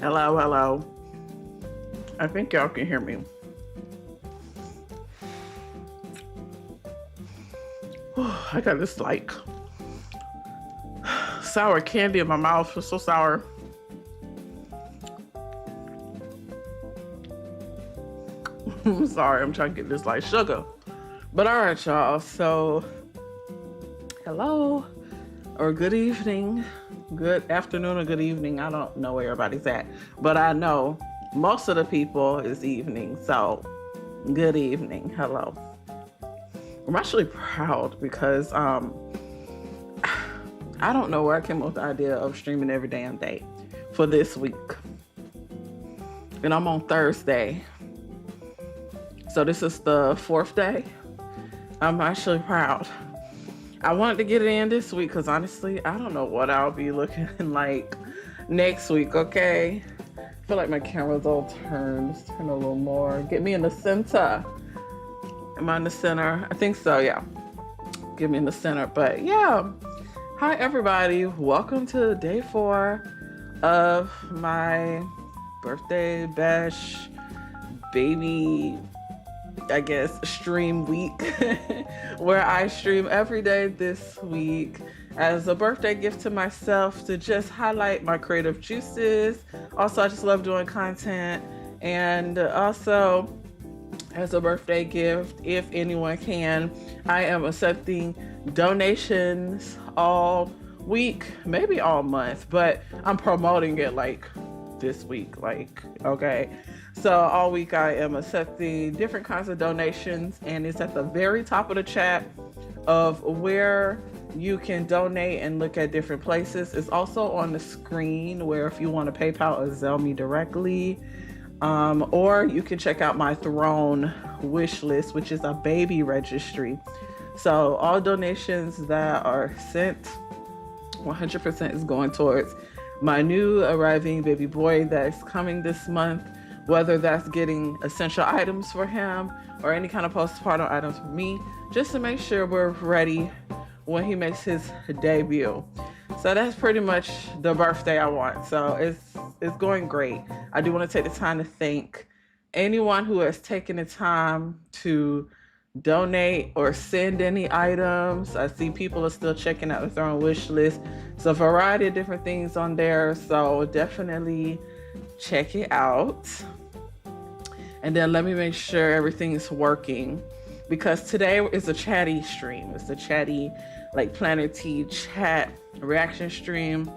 Hello, hello. I think y'all can hear me. I got this like sour candy in my mouth. It's so sour. I'm sorry, I'm trying to get this like sugar. But all right, y'all. So, hello or good evening, good afternoon or good evening. I don't know where everybody's at, but I know most of the people is evening. So, good evening. Hello. I'm actually proud because I don't know where I came up with the idea of streaming every damn day for this week. And I'm on Thursday. So this is the 4th day. I'm actually proud. I wanted to get it in this week because honestly, I don't know what I'll be looking like next week, okay? I feel like my camera's all turned. Let's turn a little more. Get me in the center. Am I in the center? I think so, yeah. Get me in the center. But yeah. Hi, everybody. Welcome to day 4 of my birthday bash baby, I guess, stream week where I stream every day this week as a birthday gift to myself to just highlight my creative juices. Also, I just love doing content, and also as a birthday gift, if anyone can, I am accepting donations all week, maybe all month, but I'm promoting it like this week, like, okay. So all week I am accepting different kinds of donations, and it's at the very top of the chat of where you can donate and look at different places. It's also on the screen where if you want to PayPal or Zelle me directly, or you can check out my Throne wish list, which is a baby registry. So all donations that are sent, 100% is going towards my new arriving baby boy that's coming this month, whether that's getting essential items for him or any kind of postpartum items for me, just to make sure we're ready when he makes his debut. So that's pretty much the birthday I want. So it's going great. I do want to take the time to thank anyone who has taken the time to donate or send any items. I see people are still checking out the Throne wish list. It's a variety of different things on there. So definitely check it out. And then let me make sure everything is working, because today is a chatty stream. It's a chatty, like Planner Tea chat reaction stream.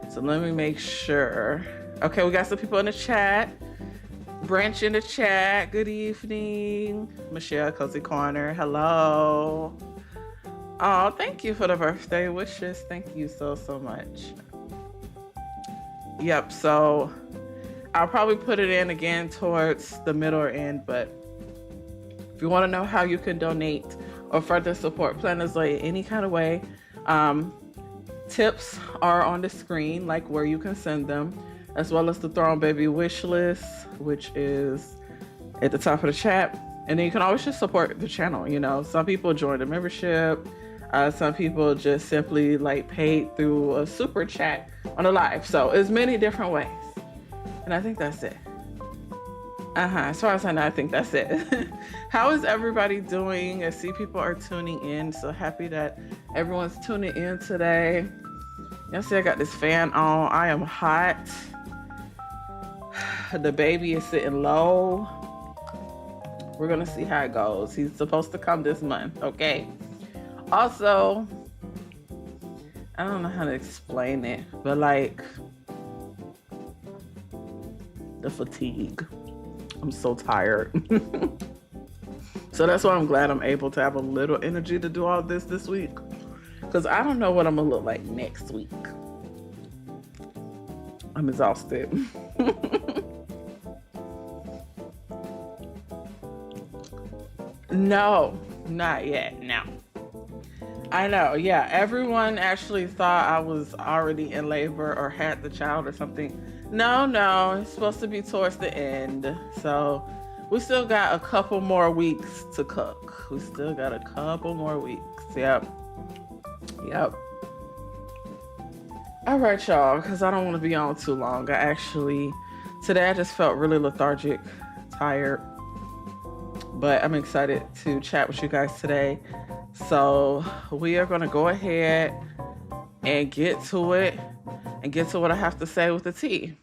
So let me make sure. Okay, we got some people in the chat. Branch in the chat. Good evening. Michelle, Cozy Corner. Hello. Oh, thank you for the birthday wishes. Thank you so much. Yep, so I'll probably put it in again towards the middle or end, but if you want to know how you can donate or further support Plannerzoid any kind of way, tips are on the screen, like where you can send them, as well as the Throne Baby wish list, which is at the top of the chat. And then you can always just support the channel. You know, some people join the membership. Some people just simply like paid through a super chat on a live. So it's many different ways. And I think that's it. As far as I know, I think that's it. How is everybody doing? I see people are tuning in. So happy that everyone's tuning in today. Y'all see I got this fan on. I am hot. The baby is sitting low. We're gonna see how it goes. He's supposed to come this month, okay? Also, I don't know how to explain it, but like the fatigue. I'm so tired. So that's why I'm glad I'm able to have a little energy to do all this week, because I don't know what I'm gonna look like next week. I'm exhausted. No, not yet. No. I know, yeah. Everyone actually thought I was already in labor or had the child or something. No, it's supposed to be towards the end. So we still got a couple more weeks to cook. We still got a couple more weeks. Yep. All right, y'all, because I don't want to be on too long. Today I just felt really lethargic, tired, but I'm excited to chat with you guys today. So we are going to go ahead and get to it and get to what I have to say with the tea.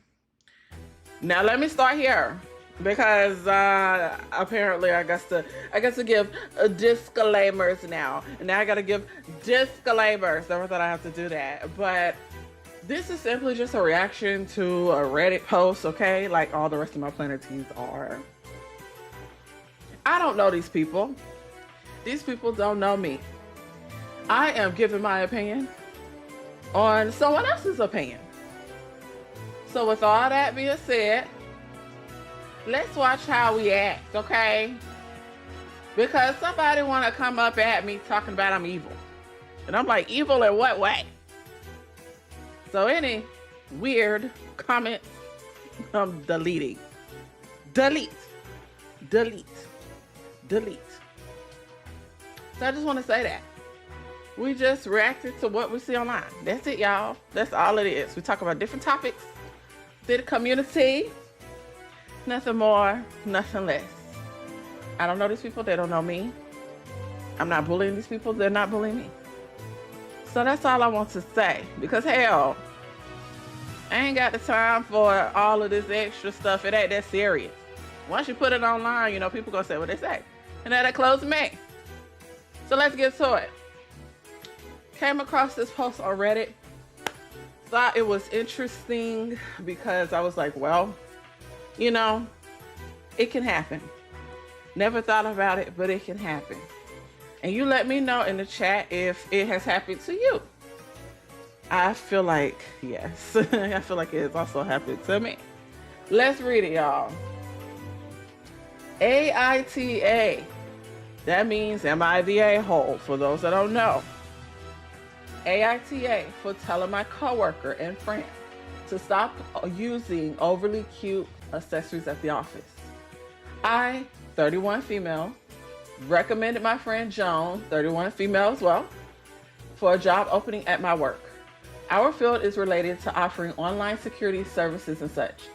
Now, let me start here because apparently I got to give disclaimers now. And now I got to give disclaimers. Never thought I have to do that, but this is simply just a reaction to a Reddit post, okay? Like all the rest of my planner teas are. I don't know these people. These people don't know me. I am giving my opinion on someone else's opinion. So with all that being said, let's watch how we act, okay? Because somebody want to come up at me talking about I'm evil. And I'm like, evil in what way? So any weird comments, I'm deleting. Delete. So I just want to say that. We just reacted to what we see online. That's it, y'all. That's all it is. We talk about different topics, the community, nothing more, nothing less. I don't know these people. They don't know me. I'm not bullying these people. They're not bullying me. So that's all I want to say. Because hell, I ain't got the time for all of this extra stuff. It ain't that serious. Once you put it online, you know, people gonna say what they say. And that close me. So let's get to it. Came across this post on Reddit. Thought it was interesting because I was like, well, you know, it can happen. Never thought about it, but it can happen. And you let me know in the chat if it has happened to you. I feel like, yes. I feel like it has also happened to me. Let's read it, y'all. AITA. That means, am I the a-hole? For those that don't know. AITA for telling my coworker and friend to stop using overly cute accessories at the office. I, 31 female, recommended my friend Joan, 31 female as well, for a job opening at my work. Our field is related to offering online security services and such.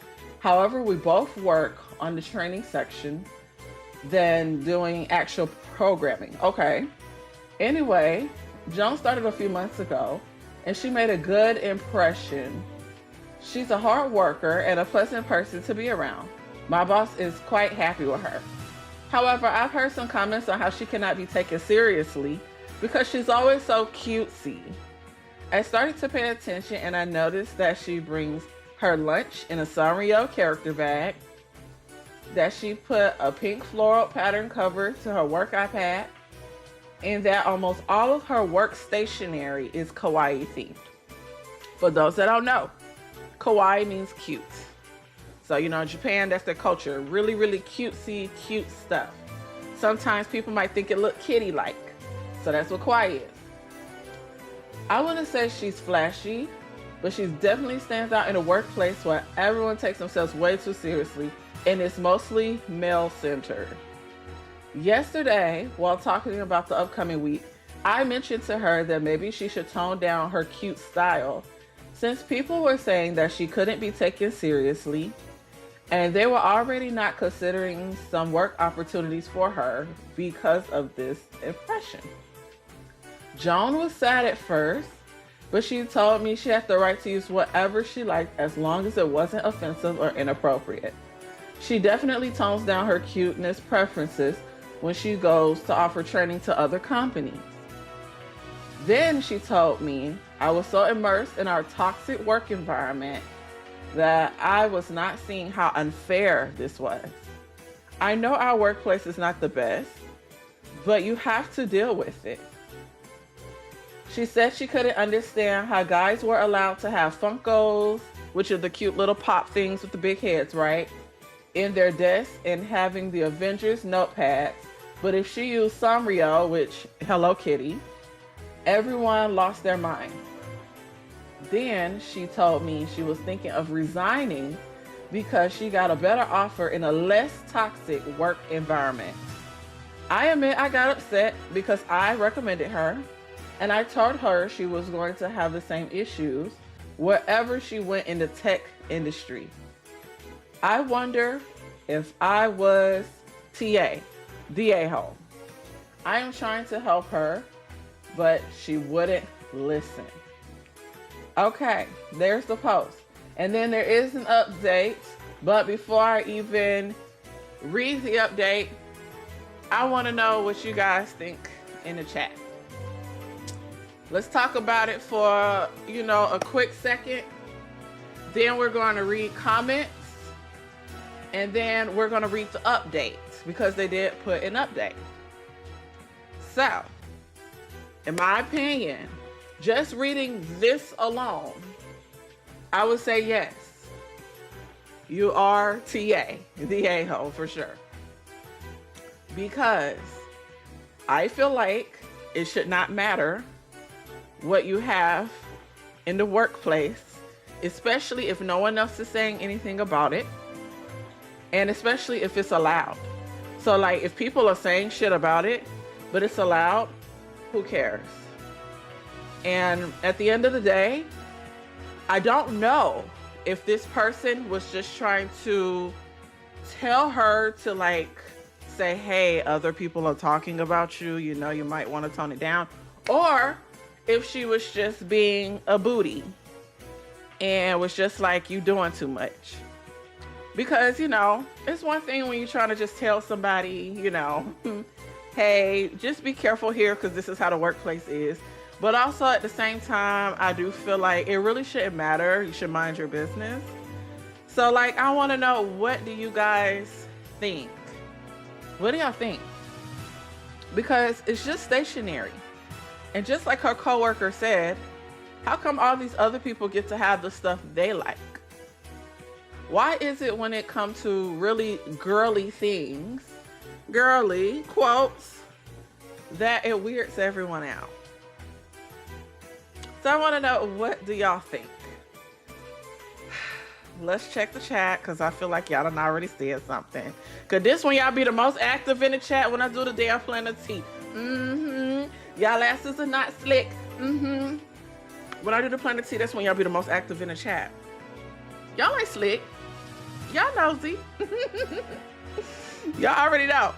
However, we both work on the training section than doing actual programming. Okay. Anyway, Joan started a few months ago and she made a good impression. She's a hard worker and a pleasant person to be around. My boss is quite happy with her. However, I've heard some comments on how she cannot be taken seriously because she's always so cutesy. I started to pay attention and I noticed that she brings her lunch in a Sanrio character bag, that she put a pink floral pattern cover to her work iPad, and that almost all of her work stationery is kawaii themed. For those that don't know, kawaii means cute. So, you know, in Japan, that's their culture. Really, really cutesy, cute stuff. Sometimes people might think it look kitty-like. So that's what kawaii is. I wouldn't say she's flashy, but she definitely stands out in a workplace where everyone takes themselves way too seriously and it's mostly male-centered. Yesterday, while talking about the upcoming week, I mentioned to her that maybe she should tone down her cute style since people were saying that she couldn't be taken seriously and they were already not considering some work opportunities for her because of this impression. Joan was sad at first, but she told me she had the right to use whatever she liked as long as it wasn't offensive or inappropriate. She definitely tones down her cuteness preferences when she goes to offer training to other companies. Then she told me I was so immersed in our toxic work environment that I was not seeing how unfair this was. I know our workplace is not the best, but you have to deal with it. She said she couldn't understand how guys were allowed to have Funkos, which are the cute little pop things with the big heads, right, in their desk and having the Avengers notepads. But if she used Sanrio, which Hello Kitty, everyone lost their mind. Then she told me she was thinking of resigning because she got a better offer in a less toxic work environment. I admit I got upset because I recommended her and I told her she was going to have the same issues wherever she went in the tech industry. I wonder if I was TA, the a-hole. I am trying to help her, but she wouldn't listen. Okay, there's the post. And then there is an update, but before I even read the update, I want to know what you guys think in the chat. Let's talk about it for, a quick second. Then we're going to read comments. And then we're going to read the updates because they did put an update. So, in my opinion, just reading this alone, I would say yes. You are TA, the a-hole for sure. Because I feel like it should not matter what you have in the workplace, especially if no one else is saying anything about it, and especially if it's allowed. So like if people are saying shit about it, but it's allowed, who cares? And at the end of the day, I don't know if this person was just trying to tell her to like say, hey, other people are talking about you, you might want to tone it down, or if she was just being a booty and was just like, you doing too much. Because, it's one thing when you're trying to just tell somebody, hey, just be careful here because this is how the workplace is. But also at the same time, I do feel like it really shouldn't matter. You should mind your business. So like, I want to know, what do you guys think? What do y'all think? Because it's just stationery. And just like her coworker said, how come all these other people get to have the stuff they like? Why is it when it comes to really girly things, girly quotes, that it weirds everyone out? So I want to know, what do y'all think? Let's check the chat because I feel like y'all done already said something. Because this one, y'all be the most active in the chat when I do the damn planner tea. Y'all asses are not slick. When I do the planner tea, that's when y'all be the most active in the chat. Y'all ain't slick. Y'all nosy. Y'all already know.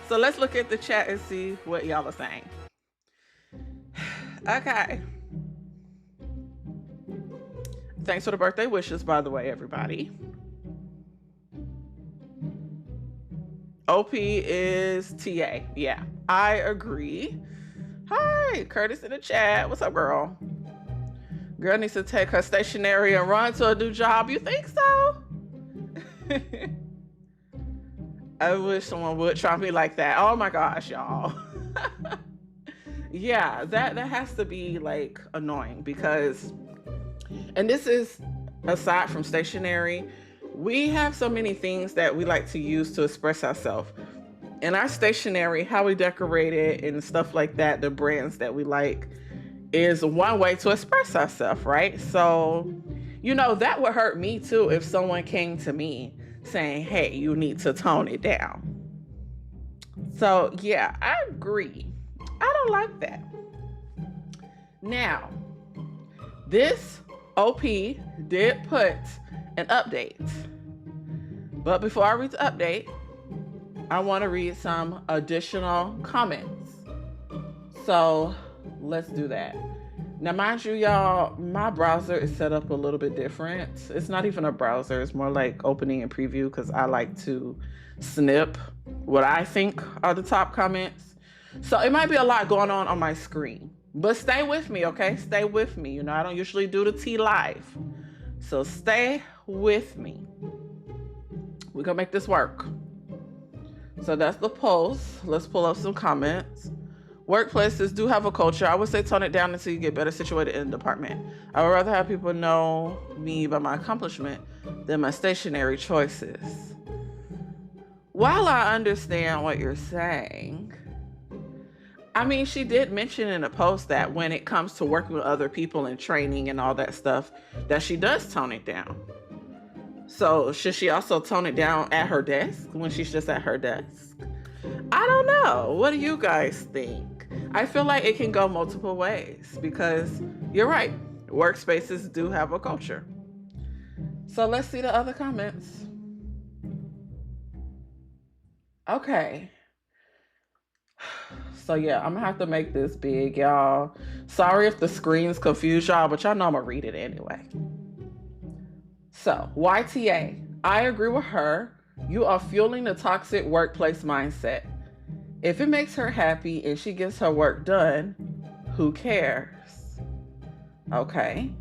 So let's look at the chat and see what y'all are saying. Okay. Thanks for the birthday wishes, by the way, everybody. OP is TA. Yeah, I agree. Hi, Curtis in the chat. What's up, girl? Girl needs to take her stationery and run to a new job. You think so? I wish someone would try me like that. Oh my gosh, y'all. Yeah, that has to be like annoying because, and this is aside from stationery, we have so many things that we like to use to express ourselves. And our stationery, how we decorate it and stuff like that, the brands that we like, is one way to express ourselves, right? So, that would hurt me too if someone came to me saying, hey, you need to tone it down. So yeah, I agree. I don't like that. Now, this OP did put an update. But before I read the update, I want to read some additional comments. So let's do that. Now, mind you, y'all, my browser is set up a little bit different. It's not even a browser. It's more like opening and preview because I like to snip what I think are the top comments. So it might be a lot going on my screen. But stay with me, okay? Stay with me. I don't usually do the tea live. So stay with me. We're going to make this work. So that's the post. Let's pull up some comments. Workplaces do have a culture. I would say tone it down until you get better situated in the department. I would rather have people know me by my accomplishment than my stationary choices. While I understand what you're saying, I mean, she did mention in a post that when it comes to working with other people and training and all that stuff, that she does tone it down. So should she also tone it down at her desk when she's just at her desk? I don't know. What do you guys think? I feel like it can go multiple ways because you're right. Workspaces do have a culture. So let's see the other comments. Okay. So yeah, I'm gonna have to make this big, y'all. Sorry if the screens confuse y'all, but y'all know I'm gonna read it anyway. So, YTA, I agree with her. You are fueling the toxic workplace mindset. If it makes her happy and she gets her work done, who cares? Okay,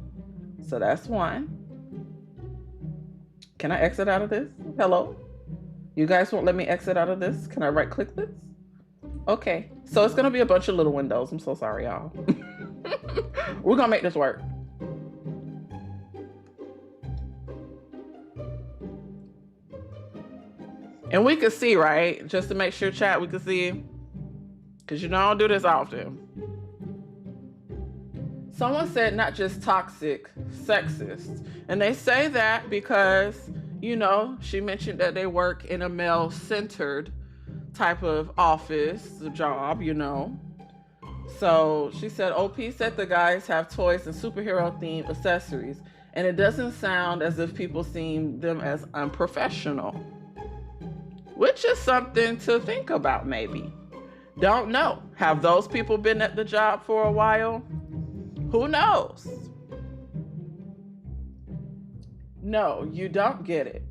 so that's one. Can I exit out of this? Hello? You guys won't let me exit out of this? Can I right click this? Okay, so it's gonna be a bunch of little windows. I'm so sorry, y'all. We're gonna make this work. And we can see, right? Just to make sure, chat, we can see. Because you know I don't do this often. Someone said not just toxic, sexist. And they say that because, you know, she mentioned that they work in a male-centered type of office job, you know. So she said, OP said the guys have toys and superhero-themed accessories. And it doesn't sound as if people see them as unprofessional. Which is something to think about, maybe. Don't know. Have those people been at the job for a while? Who knows? No, you don't get it.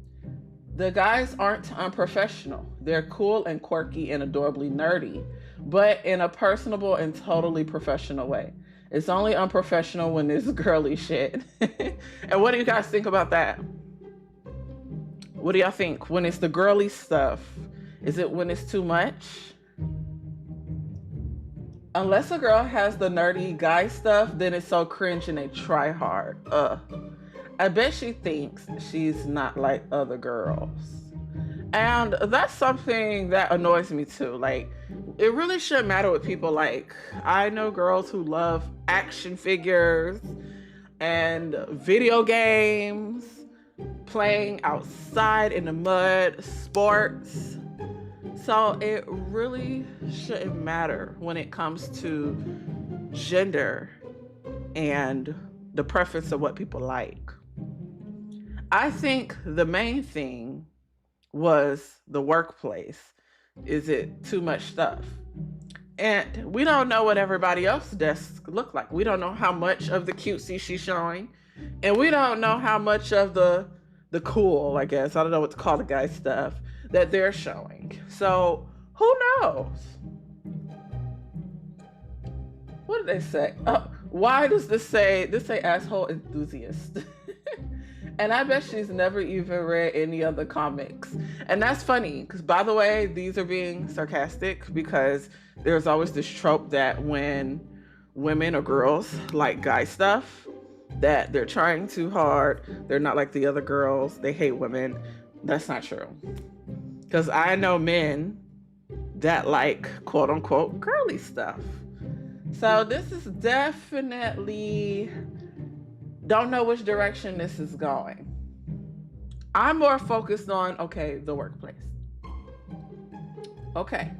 The guys aren't unprofessional. They're cool and quirky and adorably nerdy, but in a personable and totally professional way. It's only unprofessional when it's girly shit. And what do you guys think about that? What do y'all think? When it's the girly stuff, is it when it's too much? Unless a girl has the nerdy guy stuff, then it's so cringe and they try hard. I bet she thinks she's not like other girls. And that's something that annoys me too. Like, it really shouldn't matter what people like. I know girls who love action figures and video games, playing outside in the mud, sports. So it really shouldn't matter when it comes to gender and the preference of what people like. I think the main thing was the workplace. Is it too much stuff? And we don't know what everybody else's desk look like. We don't know how much of the cutesy she's showing. And we don't know how much of the cool, I guess, I don't know what to call the guy stuff, that they're showing. So who knows? What did they say? Why does this say asshole enthusiast? And I bet she's never even read any other comics. And that's funny, because by the way, these are being sarcastic because there's always this trope that when women or girls like guy stuff, that they're trying too hard, they're not like the other girls, they hate women. That's not true. Because I know men that like quote unquote girly stuff. So this is definitely, don't know which direction this is going. I'm more focused on, okay, the workplace. Okay.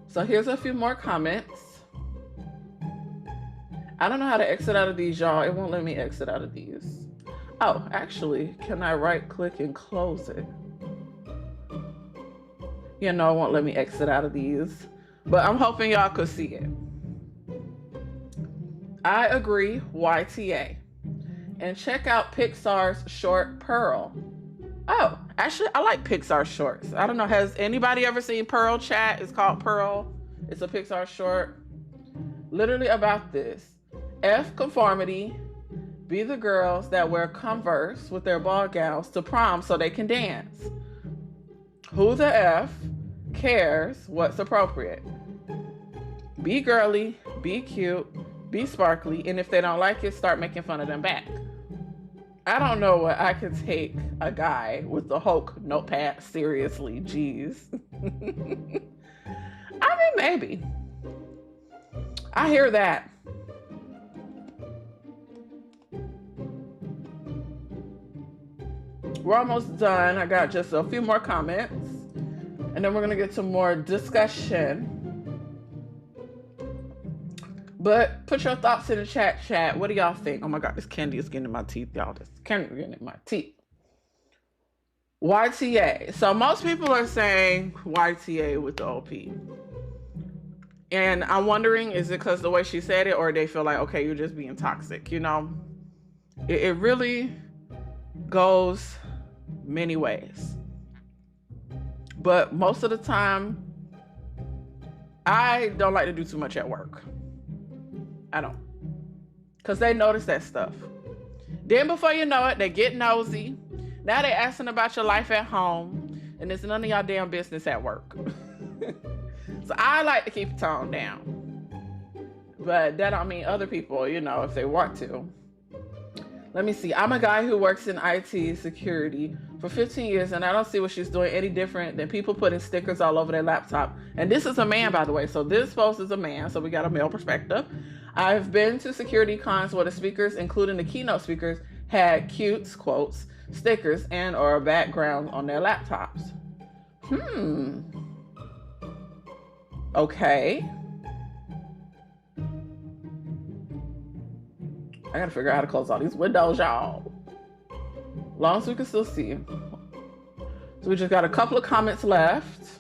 So here's a few more comments. I don't know how to exit out of these, y'all. It won't let me exit out of these. Oh, actually, can I right click and close it? You know, it won't let me exit out of these, but I'm hoping y'all could see it. I agree, YTA. And check out Pixar's short Pearl. Oh, actually, I like Pixar shorts. I don't know, has anybody ever seen Pearl, chat? It's called Pearl. It's a Pixar short. Literally about this. F conformity. Be the girls that wear Converse with their ball gowns to prom so they can dance. Who the F cares what's appropriate? Be girly, be cute, be sparkly, and if they don't like it, start making fun of them back. I don't know what I could take a guy with the Hulk notepad seriously, geez. I mean, maybe. I hear that. We're almost done. I got just a few more comments, and then we're gonna get to more discussion. But put your thoughts in the chat. What do y'all think? Oh my God, this candy is getting in my teeth, y'all. This candy is getting in my teeth. YTA. So most people are saying YTA with the OP. And I'm wondering, is it because the way she said it, or they feel like, okay, you're just being toxic, you know? It really goes many ways. But most of the time, I don't like to do too much at work. I don't. Because they notice that stuff. Then before you know it, they get nosy. Now they asking about your life at home. And it's none of y'all damn business at work. So I like to keep the tone down. But that don't mean other people, you know, if they want to. Let me see. I'm a guy who works in IT security for 15 years, and I don't see what she's doing any different than people putting stickers all over their laptop. And this is a man, by the way. So this post is a man, so we got a male perspective. I've been to security cons where the speakers, including the keynote speakers, had cute, quotes, stickers and or backgrounds on their laptops. Okay. I gotta figure out how to close all these windows, y'all. Long as we can still see. So we just got a couple of comments left.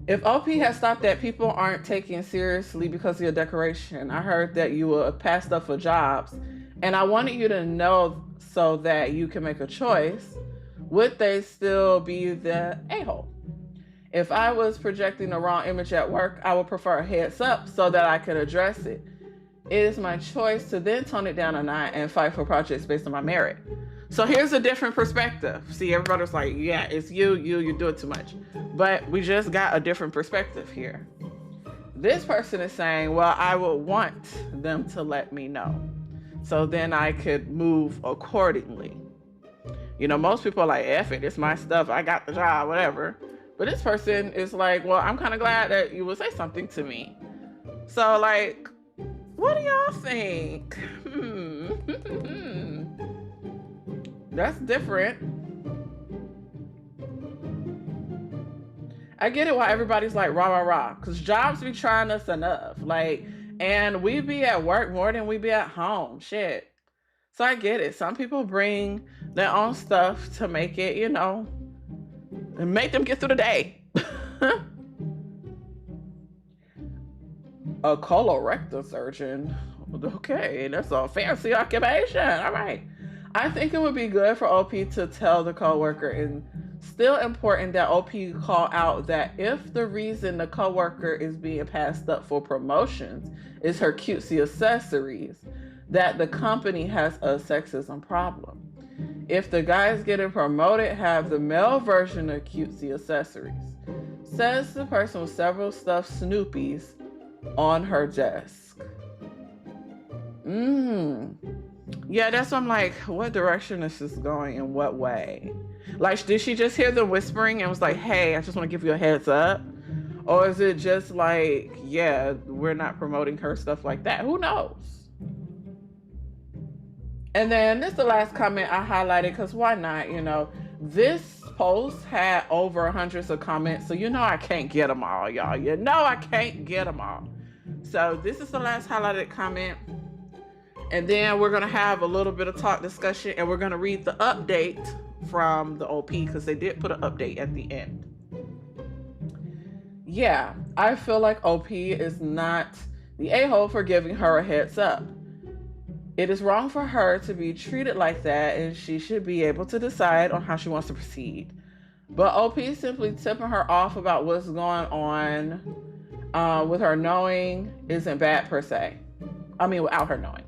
If OP has stopped that people aren't taken seriously because of your decoration, I heard that you were passed up for jobs, and I wanted you to know so that you can make a choice. Would they still be the a-hole? If I was projecting the wrong image at work, I would prefer a heads up so that I could address it. It is my choice to then tone it down a notch and fight for projects based on my merit. So here's a different perspective. See, everybody's like, yeah, it's you do it too much. But we just got a different perspective here. This person is saying, well, I would want them to let me know, so then I could move accordingly. You know, most people are like, F it, it's my stuff, I got the job, whatever. But this person is like, well, I'm kind of glad that you would say something to me. So like, what do y'all think? That's different. I get it why everybody's like rah, rah, rah. Because jobs be trying us enough. Like, and we be at work more than we be at home. Shit. So I get it. Some people bring their own stuff to make it, you know, and make them get through the day. A colorectal surgeon. Okay, that's a fancy occupation. All right. I think it would be good for OP to tell the coworker, and still important that OP call out that if the reason the coworker is being passed up for promotions is her cutesy accessories, that the company has a sexism problem. If the guy's getting promoted, have the male version of cutesy accessories. Says the person with several stuffed Snoopies on her desk. Yeah, that's what I'm like, what direction is this going, in what way? Like, did she just hear the whispering and was like, hey, I just want to give you a heads up? Or is it just like, yeah, we're not promoting her, stuff like that? Who knows? And then this is the last comment I highlighted because why not? You know, this post had over hundreds of comments, so you know I can't get them all, y'all. You know I can't get them all. So this is the last highlighted comment. And then we're going to have a little bit of talk discussion, and we're going to read the update from the OP because they did put an update at the end. Yeah, I feel like OP is not the a-hole for giving her a heads up. It is wrong for her to be treated like that, and she should be able to decide on how she wants to proceed. But OP simply tipping her off about what's going on with her knowing isn't bad per se. I mean, without her knowing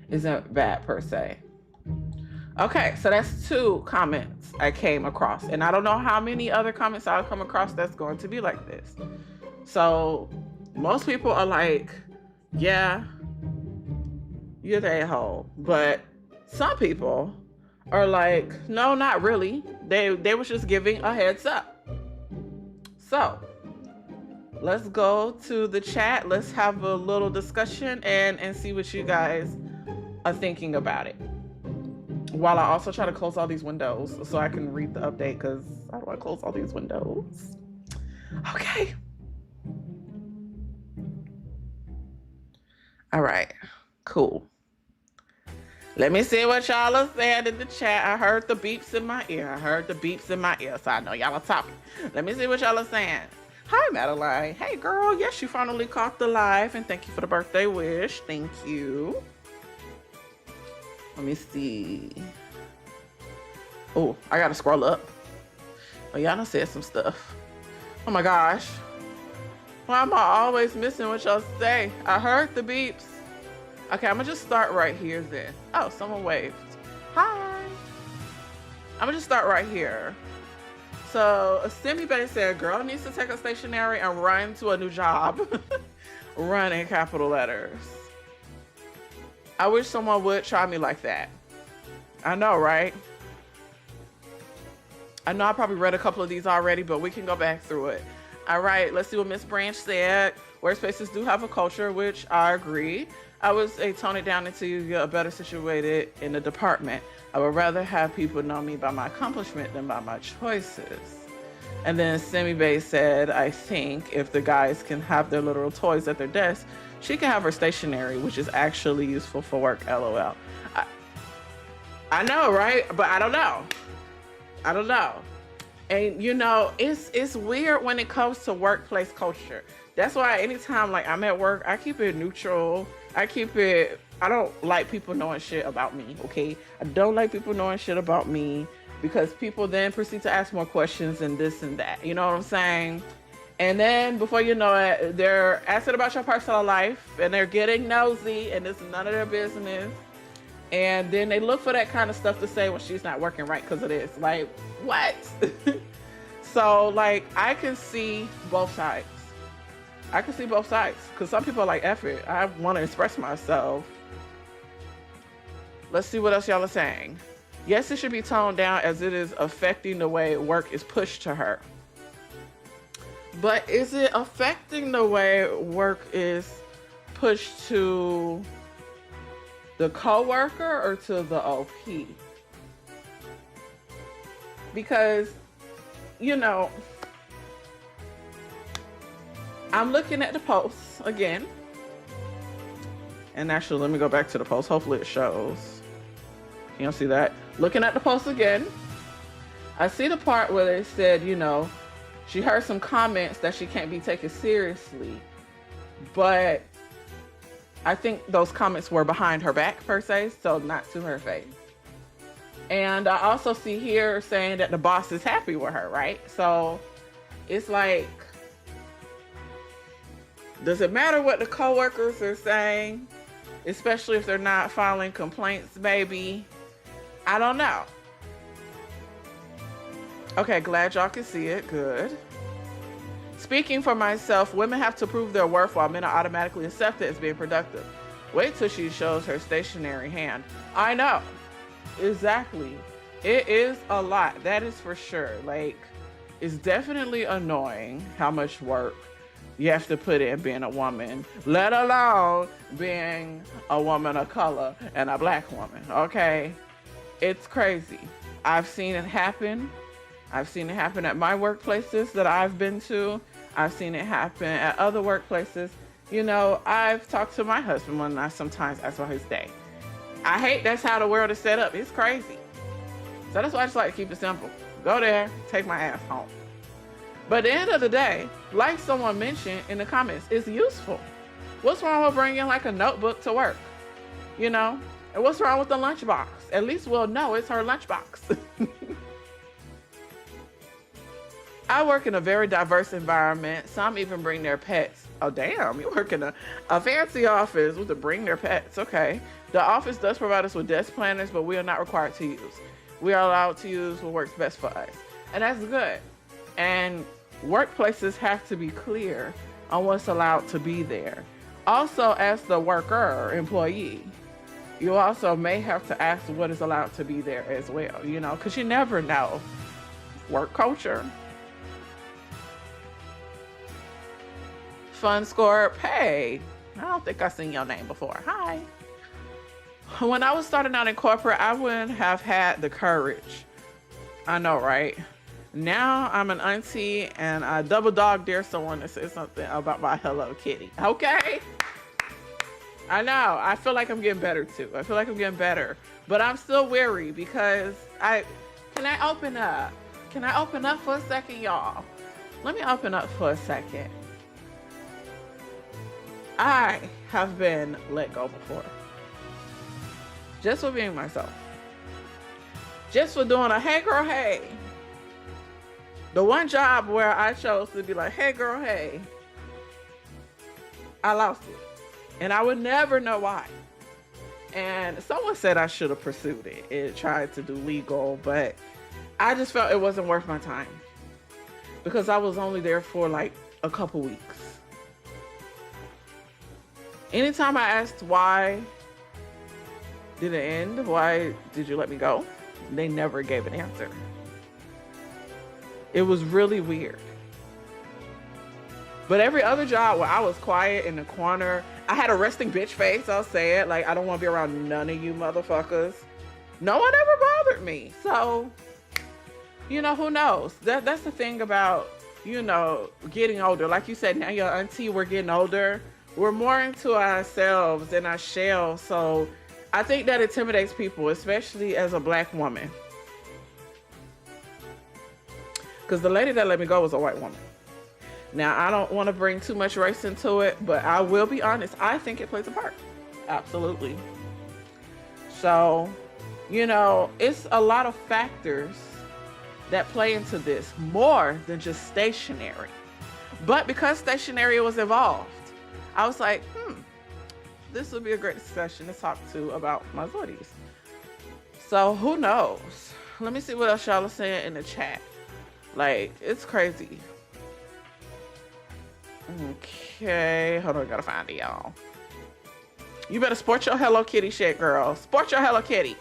isn't bad per se. Okay, so that's 2 comments I came across, and I don't know how many other comments I'll come across that's going to be like this. So most people are like, yeah, you're the a-hole. But some people are like, no, not really. They was just giving a heads up. So let's go to the chat. Let's have a little discussion and see what you guys are thinking about it. While I also try to close all these windows so I can read the update, because how do I close all these windows? Okay. All right, cool. Let me see what y'all are saying in the chat. I heard the beeps in my ear. So I know y'all are talking. Let me see what y'all are saying. Hi, Madeline. Hey, girl. Yes, you finally caught the live, and thank you for the birthday wish. Thank you. Let me see. Oh, I gotta scroll up. Oh, y'all done said some stuff. Oh my gosh. Why am I always missing what y'all say? I heard the beeps. Okay, I'm gonna just start right here then. Oh, someone waved. Hi. I'm gonna just start right here. So, Simi Bay said, girl needs to take a stationery and run to a new job. Run in capital letters. I wish someone would try me like that. I know, right? I know I probably read a couple of these already, but we can go back through it. All right, let's see what Miss Branch said. Workspaces do have a culture, which I agree. I would say tone it down until you get better situated in the department. I would rather have people know me by my accomplishment than by my choices. And then Semi Bay said, I think if the guys can have their literal toys at their desk, she can have her stationery, which is actually useful for work, LOL. I know, right? But I don't know. And you know, it's weird when it comes to workplace culture. That's why anytime like I'm at work, I keep it neutral. I don't like people knowing shit about me, okay? I don't like people knowing shit about me because people then proceed to ask more questions and this and that. You know what I'm saying? And then before you know it, they're asking about your personal life and they're getting nosy and it's none of their business. And then they look for that kind of stuff to say when she's not working right because of this. Like, what? So, like, I can see both sides. Because some people are like, F it. I want to express myself. Let's see what else y'all are saying. Yes, it should be toned down as it is affecting the way work is pushed to her. But is it affecting the way work is pushed to the coworker or to the OP? Because, you know, I'm looking at the posts again. And actually, let me go back to the post. Hopefully it shows. Can you see that? Looking at the post again. I see the part where they said, you know, she heard some comments that she can't be taken seriously. But I think those comments were behind her back, per se, so not to her face. And I also see here saying that the boss is happy with her, right? So it's like, does it matter what the coworkers are saying? Especially if they're not filing complaints, maybe. I don't know. Okay, glad y'all can see it. Good. Speaking for myself, women have to prove their worth while men are automatically accepted as being productive. Wait till she shows her stationary hand. I know. Exactly. It is a lot. That is for sure. Like, it's definitely annoying how much work you have to put in being a woman, let alone being a woman of color and a black woman, okay? It's crazy. I've seen it happen. I've seen it happen at my workplaces that I've been to. I've seen it happen at other workplaces. You know, I've talked to my husband when I sometimes ask for his day. I hate that's how the world is set up. It's crazy. So that's why I just like to keep it simple. Go there, take my ass home. But at the end of the day, like someone mentioned in the comments, it's useful. What's wrong with bringing like a notebook to work? You know? And what's wrong with the lunchbox? At least we'll know it's her lunchbox. I work in a very diverse environment. Some even bring their pets. Oh, damn. You work in a fancy office with to bring their pets. Okay. The office does provide us with desk planners, but we are not required to use. We are allowed to use what works best for us. And that's good. And workplaces have to be clear on what's allowed to be there. Also, as the worker or employee, you also may have to ask what is allowed to be there as well, you know, because you never know. Work culture. Fun Score. Hey, I don't think I've seen your name before. Hi. When I was starting out in corporate, I wouldn't have had the courage. I know, right? Now I'm an auntie and I double dog dare someone to say something about my Hello Kitty. Okay? I know. I feel like I'm getting better too. I feel like I'm getting better. But I'm still weary because can I open up? Can I open up for a second, y'all? Let me open up for a second. I have been let go before. Just for being myself. Just for doing a hey girl, hey. The one job where I chose to be like, hey girl, hey. I lost it. And I would never know why. And someone said I should have pursued it. It tried to do legal, but I just felt it wasn't worth my time. Because I was only there for like a couple weeks. Anytime I asked why did it end, why did you let me go, they never gave an answer. It was really weird. But every other job where I was quiet in the corner, I had a resting bitch face, I'll say it. Like, I don't want to be around none of you motherfuckers. No one ever bothered me. So, you know, who knows? That's the thing about, you know, getting older. Like you said, now your auntie, we're getting older. We're more into ourselves and our shell. So I think that intimidates people, especially as a Black woman. Because the lady that let me go was a white woman. Now, I don't want to bring too much race into it, but I will be honest. I think it plays a part. Absolutely. So, you know, it's a lot of factors that play into this, more than just stationery. But because stationery was involved, I was like, this would be a great discussion to talk to about my zoidies. So who knows? Let me see what else y'all are saying in the chat. Like, it's crazy. Okay, hold on, I gotta find it, y'all. You better sport your Hello Kitty shit, girl. Sport your Hello Kitty.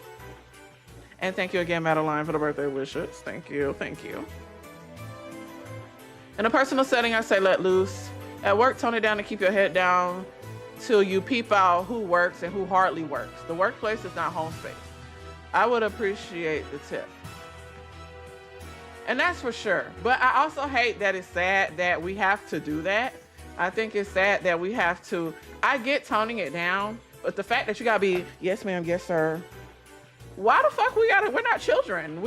And thank you again, Madeline, for the birthday wishes. Thank you, thank you. In a personal setting, I say let loose. At work, tone it down and keep your head down till you peep out who works and who hardly works. The workplace is not home space. I would appreciate the tip. And that's for sure. But I also hate that it's sad that we have to do that. I think it's sad that we have to. I get toning it down, but the fact that you gotta be, yes ma'am, yes sir. Why the fuck we're not children.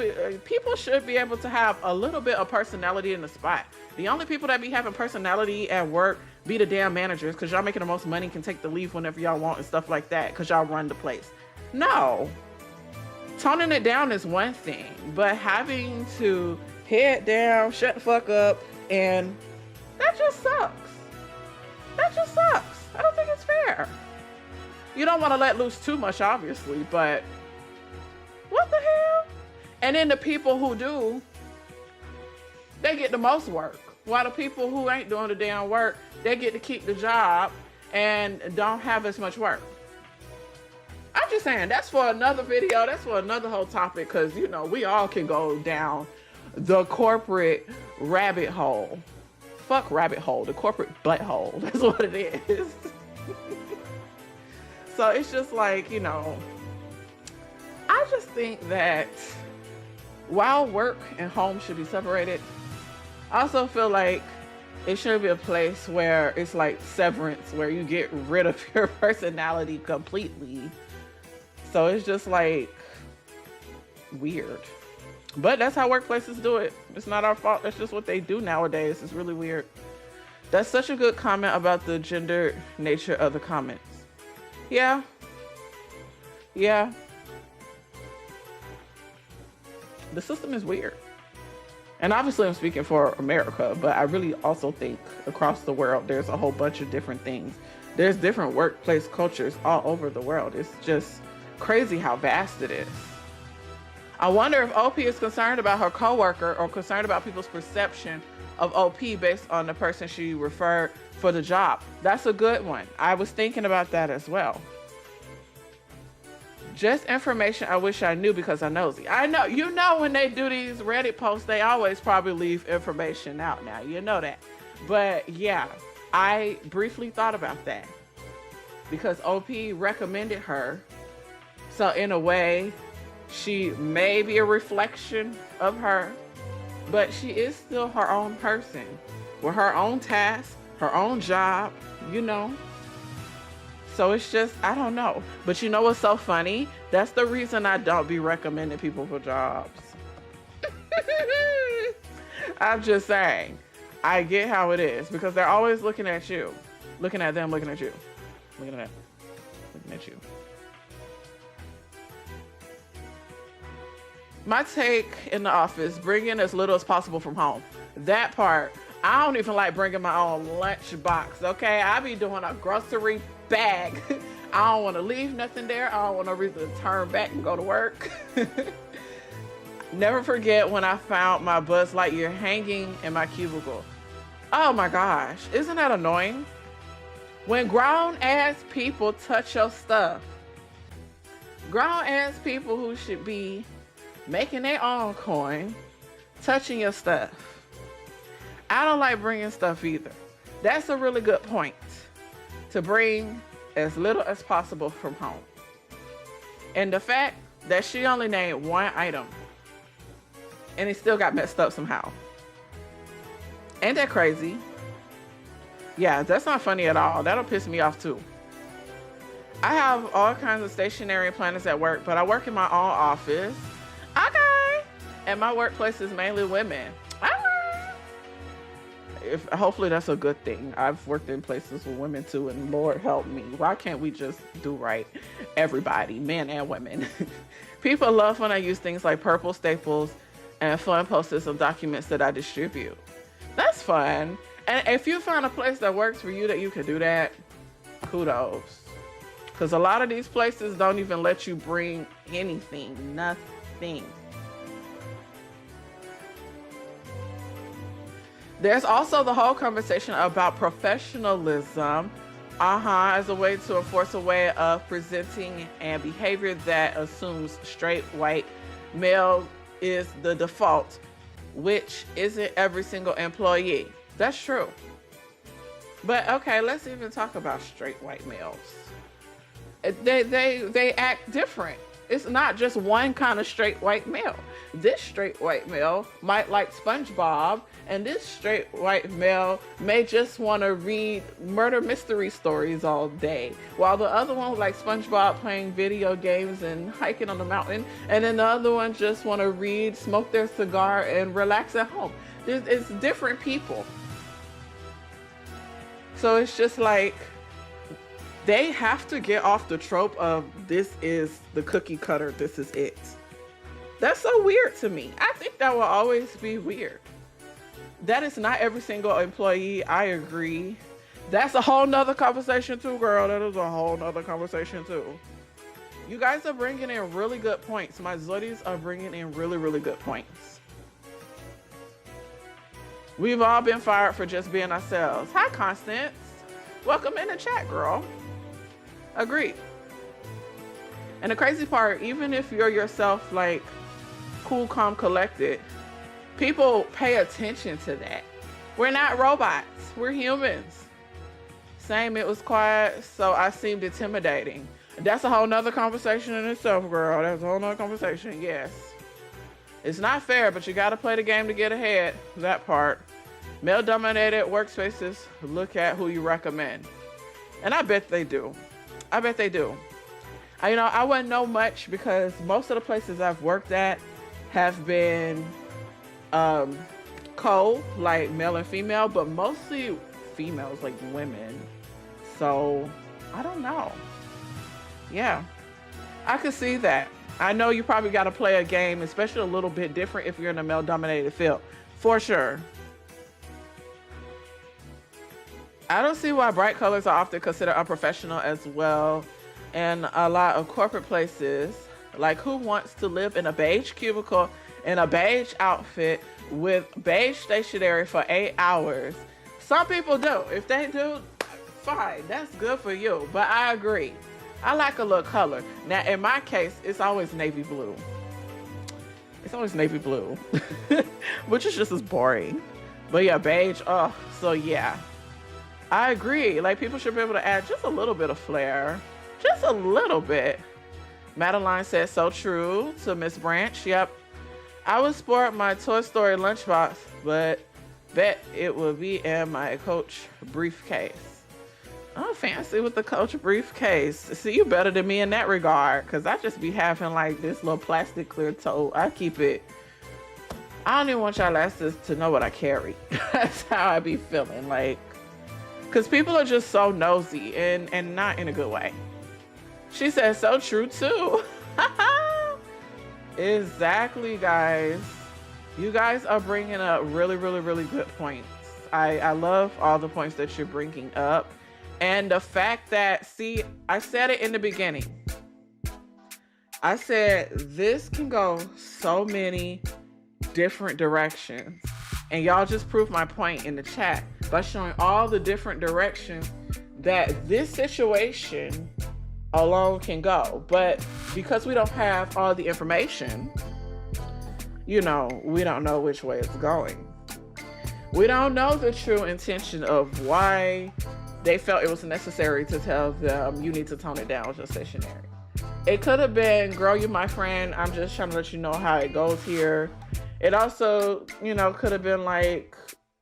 People should be able to have a little bit of personality in the spot. The only people that be having personality at work be the damn managers, because y'all making the most money, can take the leave whenever y'all want and stuff like that, because y'all run the place. No. Toning it down is one thing, but having to head down, shut the fuck up, and that just sucks. That just sucks. I don't think it's fair. You don't want to let loose too much, obviously, but what the hell? And then the people who do, they get the most work. While the people who ain't doing the damn work, they get to keep the job and don't have as much work. I'm just saying, that's for another video. That's for another whole topic, because, you know, we all can go down the corporate rabbit hole. Fuck rabbit hole, the corporate butthole. That's what it is. So it's just like, you know, I just think that while work and home should be separated, I also feel like it should be a place where it's like severance, where you get rid of your personality completely. So it's just like weird. But that's how workplaces do it. It's not our fault. That's just what they do nowadays. It's really weird. That's such a good comment about the gender nature of the comments. Yeah. Yeah. The system is weird. And obviously I'm speaking for America, but I really also think across the world, there's a whole bunch of different things. There's different workplace cultures all over the world. It's just crazy how vast it is. I wonder if OP is concerned about her coworker or concerned about people's perception of OP based on the person she referred for the job. That's a good one. I was thinking about that as well. Just information I wish I knew because I'm nosy. I know, you know, when they do these Reddit posts, they always probably leave information out now. You know that. But yeah, I briefly thought about that because OP recommended her. So in a way, she may be a reflection of her, but she is still her own person with her own tasks, her own job, you know. So it's just, I don't know. But you know what's so funny? That's the reason I don't be recommending people for jobs. I'm just saying. I get how it is because they're always looking at you. Looking at them, looking at you. Looking at them, looking at you. My take in the office, bring in as little as possible from home. That part, I don't even like bringing my own lunch box, okay? I be doing a grocery bag. I don't want to leave nothing there. I don't want no reason to turn back and go to work. Never forget when I found my Buzz Lightyear hanging in my cubicle. Oh my gosh, isn't that annoying? When grown-ass people touch your stuff, grown-ass people who should be making their own coin, touching your stuff. I don't like bringing stuff either. That's a really good point, to bring as little as possible from home. And the fact that she only named one item and it still got messed up somehow. Ain't that crazy? Yeah, that's not funny at all. That'll piss me off too. I have all kinds of stationery planners at work, but I work in my own office. Okay. And my workplace is mainly women. Hopefully that's a good thing. I've worked in places with women too, and Lord help me. Why can't we just do right? Everybody, men and women. People love when I use things like purple staples and fun posters of documents that I distribute. That's fun. And if you find a place that works for you that you can do that, kudos. Because a lot of these places don't even let you bring anything, nothing. There's also the whole conversation about professionalism, as a way to enforce a way of presenting and behavior that assumes straight white male is the default, which isn't every single employee. That's true. But okay, let's even talk about straight white males. They act different. It's not just one kind of straight white male. This straight white male might like SpongeBob, and this straight white male may just want to read murder mystery stories all day, while the other one like SpongeBob playing video games and hiking on the mountain, and then the other one just want to read, smoke their cigar, and relax at home. It's different people. So it's just like, they have to get off the trope of this is the cookie cutter, this is it. That's so weird to me. I think that will always be weird. That is not every single employee. I agree. That's a whole nother conversation too, girl. That is a whole nother conversation too. You guys are bringing in really good points. My Zoidies are bringing in really, really good points. We've all been fired for just being ourselves. Hi, Constance. Welcome in the chat, girl. Agreed. And the crazy part, even if you're yourself like cool, calm, collected, people pay attention to that. We're not robots. We're humans. Same, it was quiet, so I seemed intimidating. That's a whole nother conversation in itself, girl. That's a whole nother conversation, yes. It's not fair, but you gotta play the game to get ahead. That part. Male-dominated workspaces, look at who you recommend. And I bet they do. I bet they do. I wouldn't know much because most of the places I've worked at have been like male and female, but mostly females, like women. So I don't know. Yeah, I could see that. I know you probably got to play a game, especially a little bit different if you're in a male-dominated field, for sure. I don't see why bright colors are often considered unprofessional as well. And a lot of corporate places, like who wants to live in a beige cubicle in a beige outfit with beige stationery for 8 hours? Some people do. If they do, fine, that's good for you. But I agree. I like a little color. Now, in my case, it's always navy blue. It's always navy blue, which is just as boring. But yeah, beige. Oh, so yeah. I agree. Like, people should be able to add just a little bit of flair. Just a little bit. Madeline says, so true to Miss Branch. Yep. I would sport my Toy Story lunchbox, but bet it will be in my Coach briefcase. I'm fancy with the Coach briefcase. See, you better than me in that regard, because I just be having like this little plastic clear tote. I keep it. I don't even want y'all asses to know what I carry. That's how I be feeling. Like, because people are just so nosy and not in a good way. She said, so true too. Exactly, guys. You guys are bringing up really, really, really good points. I love all the points that you're bringing up. And the fact that, see, I said it in the beginning. I said this can go so many different directions. And y'all just proved my point in the chat by showing all the different directions that this situation alone can go. But because we don't have all the information, you know, we don't know which way it's going. We don't know the true intention of why they felt it was necessary to tell them, you need to tone it down with your stationery. It could have been, girl, you my friend, I'm just trying to let you know how it goes here. It also, you know, could have been like,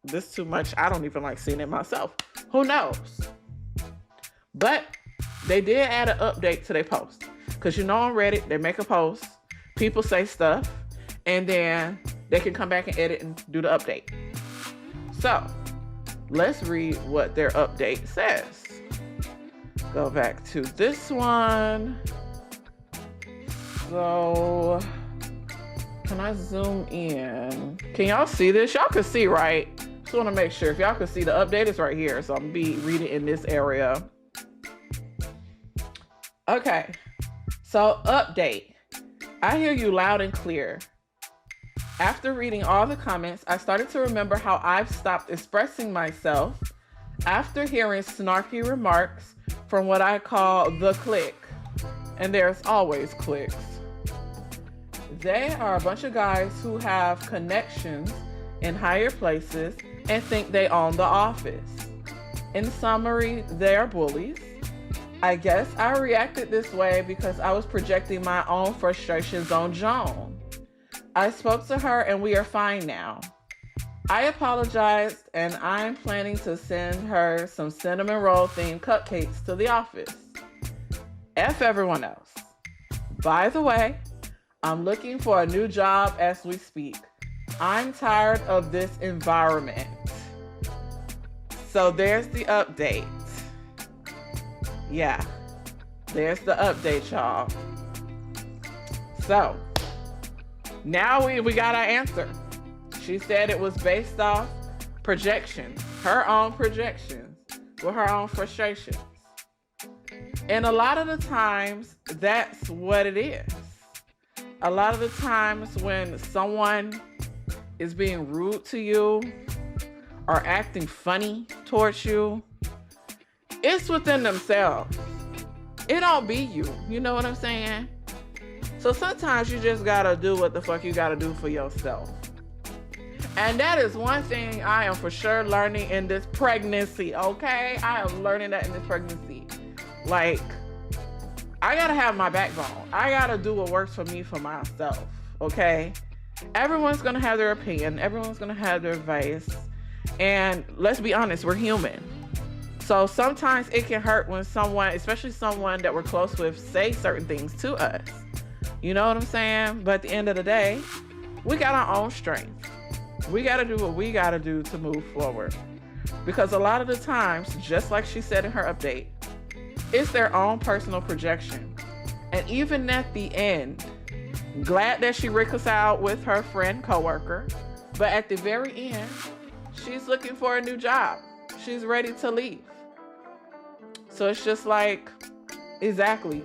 this too much, I don't even like seeing it myself. Who knows? But they did add an update to their post. Because you know on Reddit, they make a post, people say stuff, and then they can come back and edit and do the update. So, let's read what their update says. Go back to this one. So, can I zoom in? Can y'all see this? Y'all can see, right? Just want to make sure. If y'all can see, the update is right here. So, I'm going to be reading in this area. Okay. So, update. I hear you loud and clear. After reading all the comments, I started to remember how I've stopped expressing myself after hearing snarky remarks from what I call the clique. And there's always cliques. They are a bunch of guys who have connections in higher places and think they own the office. In summary, they are bullies. I guess I reacted this way because I was projecting my own frustrations on Joan. I spoke to her and we are fine now. I apologized and I'm planning to send her some cinnamon roll themed cupcakes to the office. F everyone else. By the way, I'm looking for a new job as we speak. I'm tired of this environment. So there's the update. Yeah, there's the update, y'all. So, now we got our answer. She said it was based off projections, her own projections, with her own frustrations. And a lot of the times, that's what it is. A lot of the times when someone is being rude to you or acting funny towards you, it's within themselves. It don't be you. You know what I'm saying? So sometimes you just gotta do what the fuck you gotta do for yourself. And that is one thing I am for sure learning in this pregnancy, okay? I am learning that in this pregnancy. Like, I gotta have my backbone. I gotta do what works for me for myself, okay? Everyone's gonna have their opinion. Everyone's gonna have their advice. And let's be honest, we're human. So sometimes it can hurt when someone, especially someone that we're close with, say certain things to us. You know what I'm saying? But at the end of the day, we got our own strength. We got to do what we got to do to move forward. Because a lot of the times, just like she said in her update, it's their own personal projection. And even at the end, glad that she reconciled with her friend, coworker. But at the very end, she's looking for a new job. She's ready to leave. So it's just like, exactly.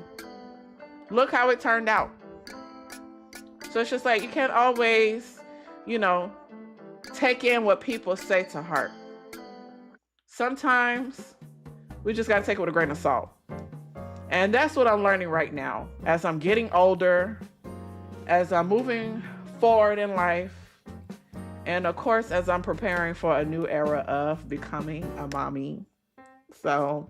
Look how it turned out. So it's just like, you can't always, you know, take in what people say to heart. Sometimes we just got to take it with a grain of salt. And that's what I'm learning right now. As I'm getting older, as I'm moving forward in life, and of course, as I'm preparing for a new era of becoming a mommy. So,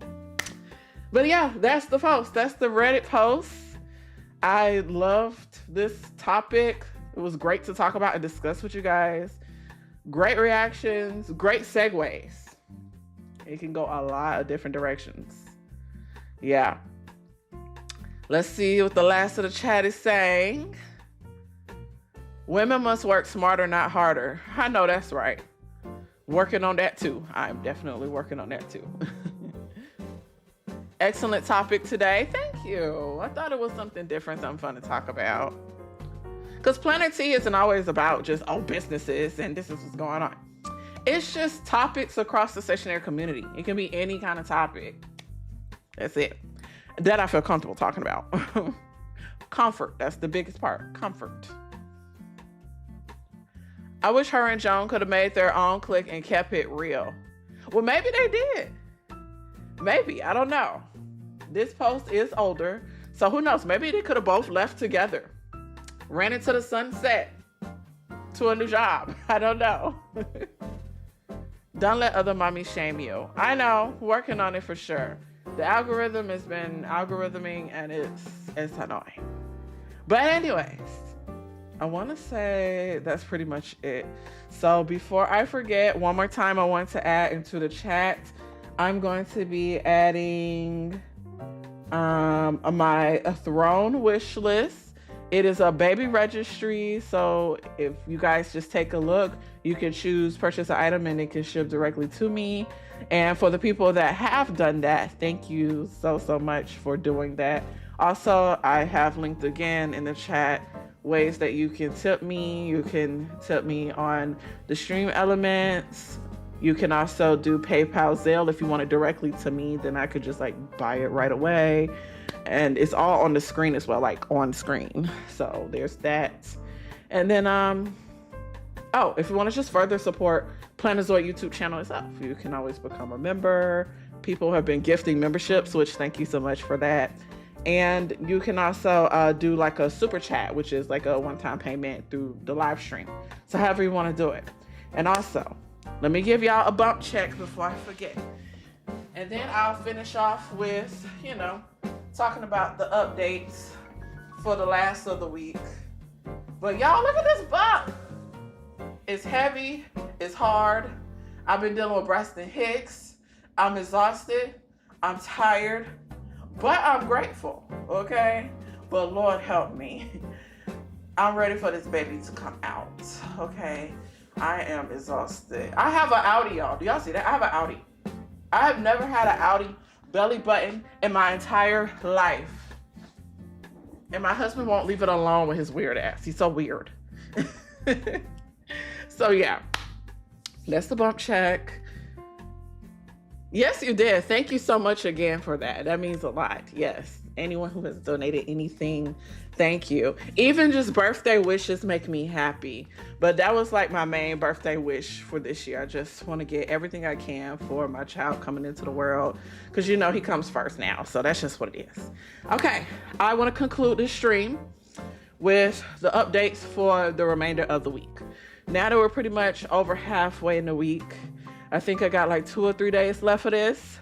but yeah, that's the post. That's the Reddit post. I loved this topic. It was great to talk about and discuss with you guys. Great reactions, great segues. It can go a lot of different directions. Yeah. Let's see what the last of the chat is saying. Women must work smarter, not harder. I know that's right. Working on that too. I'm definitely working on that too. Excellent topic today. Thank you. I thought it was something different, something fun to talk about. Because Planner Tea isn't always about just, businesses and this is what's going on. It's just topics across the stationery community. It can be any kind of topic. That's it. That I feel comfortable talking about. Comfort. That's the biggest part. Comfort. I wish her and Joan could have made their own clique and kept it real. Well, maybe they did. Maybe. I don't know. This post is older. So who knows? Maybe they could have both left together. Ran into the sunset to a new job. I don't know. Don't let other mommies shame you. I know. Working on it for sure. The algorithm has been algorithming and it's annoying. But anyways, I want to say that's pretty much it. So before I forget, one more time I want to add into the chat, I'm going to be adding my throne wish list. It is a baby registry, so if you guys just take a look, you can choose purchase an item and it can ship directly to me. And for the people that have done that, thank you so much for doing that. Also, I have linked again in the chat ways that you can tip me. You can tip me on the stream elements. You can also do PayPal, Zelle. If you want it directly to me, then I could just buy it right away. And it's all on the screen as well, on screen. So there's that. And then, if you want to just further support Plannerzoid YouTube channel itself, you can always become a member. People have been gifting memberships, which thank you so much for that. And you can also do a super chat, which is a one-time payment through the live stream. So however you want to do it. And also, let me give y'all a bump check before I forget. And then I'll finish off with, talking about the updates for the last of the week. But y'all, look at this bump. It's heavy. It's hard. I've been dealing with Braxton Hicks. I'm exhausted. I'm tired. But I'm grateful, okay? But Lord help me. I'm ready for this baby to come out, okay? I am exhausted. I have an Audi, y'all. Do y'all see that? I have an Audi. I have never had an Audi belly button in my entire life. And my husband won't leave it alone with his weird ass. He's so weird. So yeah, that's the bump check. Yes, you did. Thank you so much again for that. That means a lot. Yes. Anyone who has donated anything, thank you. Even just birthday wishes make me happy. But that was my main birthday wish for this year. I just want to get everything I can for my child coming into the world. Because he comes first now. So that's just what it is. Okay. I want to conclude this stream with the updates for the remainder of the week. Now that we're pretty much over halfway in the week, I think I got 2 or 3 days left of this.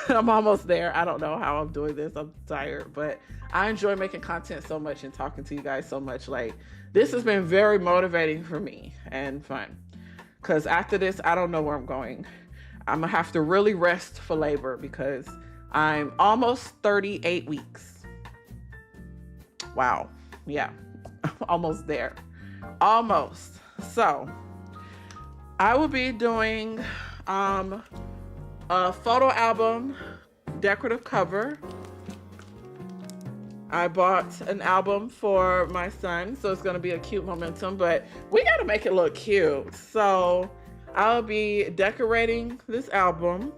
I'm almost there. I don't know how I'm doing this. I'm tired, but I enjoy making content so much and talking to you guys so much. This has been very motivating for me and fun. Because after this, I don't know where I'm going. I'm going to have to really rest for labor because I'm almost 38 weeks. Wow. Yeah. Almost there. Almost. So I will be doing a photo album decorative cover. I bought an album for my son, so it's going to be a cute momentum, but we got to make it look cute. So I'll be decorating this album.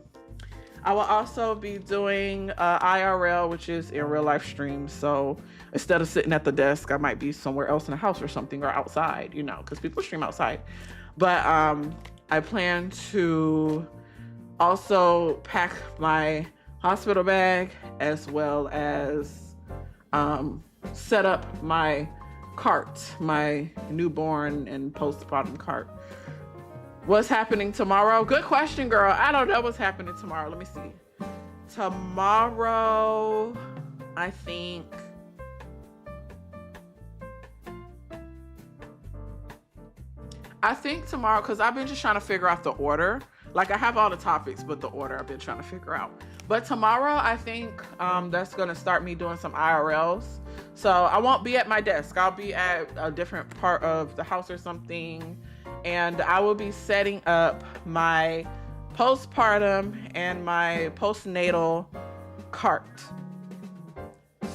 I will also be doing IRL, which is in real life streams. So instead of sitting at the desk, I might be somewhere else in the house or something, or outside, because people stream outside. But I plan to also pack my hospital bag as well as set up my cart, my newborn and postpartum cart. What's happening tomorrow? Good question, girl. I don't know what's happening tomorrow. Let me see. Tomorrow, I think tomorrow, because I've been just trying to figure out the order. Like I have all the topics, but the order I've been trying to figure out. But tomorrow, I think that's going to start me doing some IRLs. So I won't be at my desk. I'll be at a different part of the house or something. And I will be setting up my postpartum and my postnatal cart.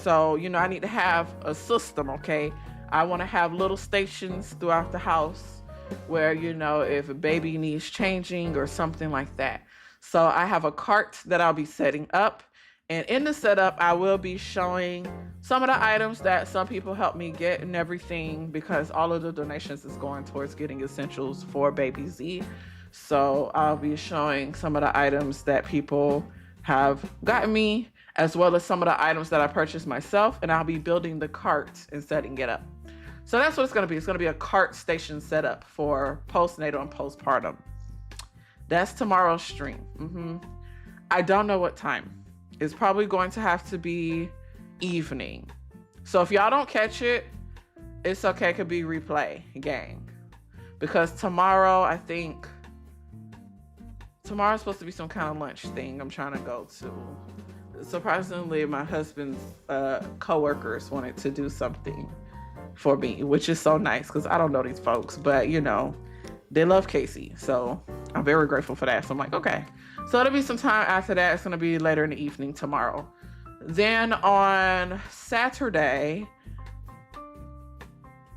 So, I need to have a system, okay? I want to have little stations throughout the house where, if a baby needs changing or something like that. So I have a cart that I'll be setting up. And in the setup, I will be showing some of the items that some people helped me get and everything, because all of the donations is going towards getting essentials for baby Z. So I'll be showing some of the items that people have gotten me, as well as some of the items that I purchased myself, and I'll be building the cart and setting it up. So that's what it's going to be. It's going to be a cart station setup for postnatal and postpartum. That's tomorrow's stream. I don't know what time. It's probably going to have to be evening. So if y'all don't catch it, it's okay. It could be replay, gang. Because tomorrow's supposed to be some kind of lunch thing I'm trying to go to. Surprisingly, my husband's co-workers wanted to do something for me, which is so nice because I don't know these folks, but they love Casey. So I'm very grateful for that. So I'm like, okay. So it'll be some time after that. It's going to be later in the evening tomorrow. Then on Saturday,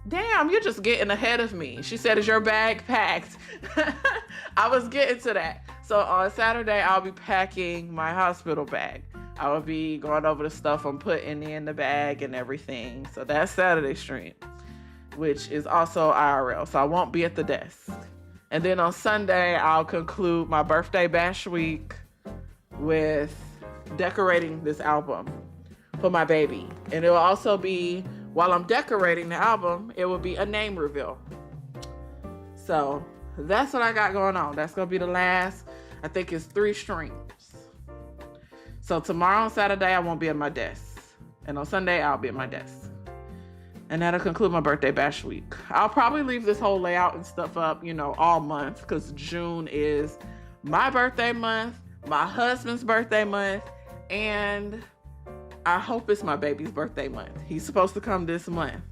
damn, you're just getting ahead of me. She said, is your bag packed? I was getting to that. So on Saturday, I'll be packing my hospital bag. I will be going over the stuff I'm putting in the bag and everything. So that's Saturday stream, which is also IRL. So I won't be at the desk. And then on Sunday, I'll conclude my birthday bash week with decorating this album for my baby. And it will also be, while I'm decorating the album, it will be a name reveal. So that's what I got going on. That's going to be the last, I think it's 3 streams. So tomorrow on Saturday, I won't be at my desk. And on Sunday, I'll be at my desk. And that'll conclude my birthday bash week. I'll probably leave this whole layout and stuff up, all month, because June is my birthday month, my husband's birthday month, and I hope it's my baby's birthday month. He's supposed to come this month.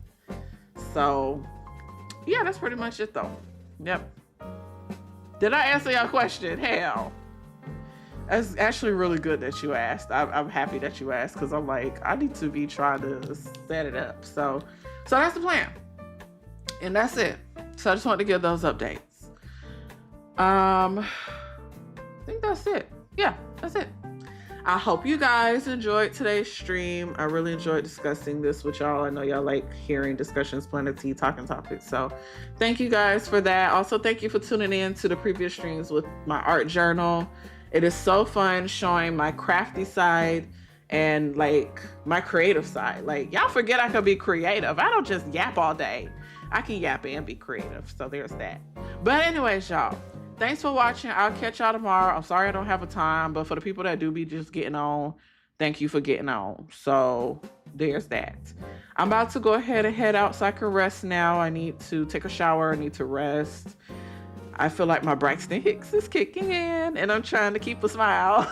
So, yeah, that's pretty much it, though. Yep. Did I answer your question? Hell. That's actually really good that you asked. I'm happy that you asked, because I'm like, I need to be trying to set it up. So that's the plan. And that's it. So I just wanted to give those updates. I think that's it. Yeah, that's it. I hope you guys enjoyed today's stream. I really enjoyed discussing this with y'all. I know y'all like hearing discussions, Planet T, talking topics. So thank you guys for that. Also, thank you for tuning in to the previous streams with my art journal. It is so fun showing my crafty side and my creative side. Y'all forget I could be creative. I don't just yap all day. I can yap and be creative. So there's that. But anyways, y'all, thanks for watching. I'll catch y'all tomorrow. I'm sorry I don't have a time, but for the people that do be just getting on, thank you for getting on. So there's that. I'm about to go ahead and head out so I can rest now. I need to take a shower. I need to rest. I feel like my Braxton Hicks is kicking in, and I'm trying to keep a smile.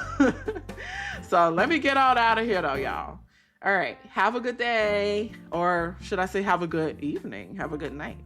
So let me get on out of here, though, y'all. All right. Have a good day. Or should I say have a good evening? Have a good night.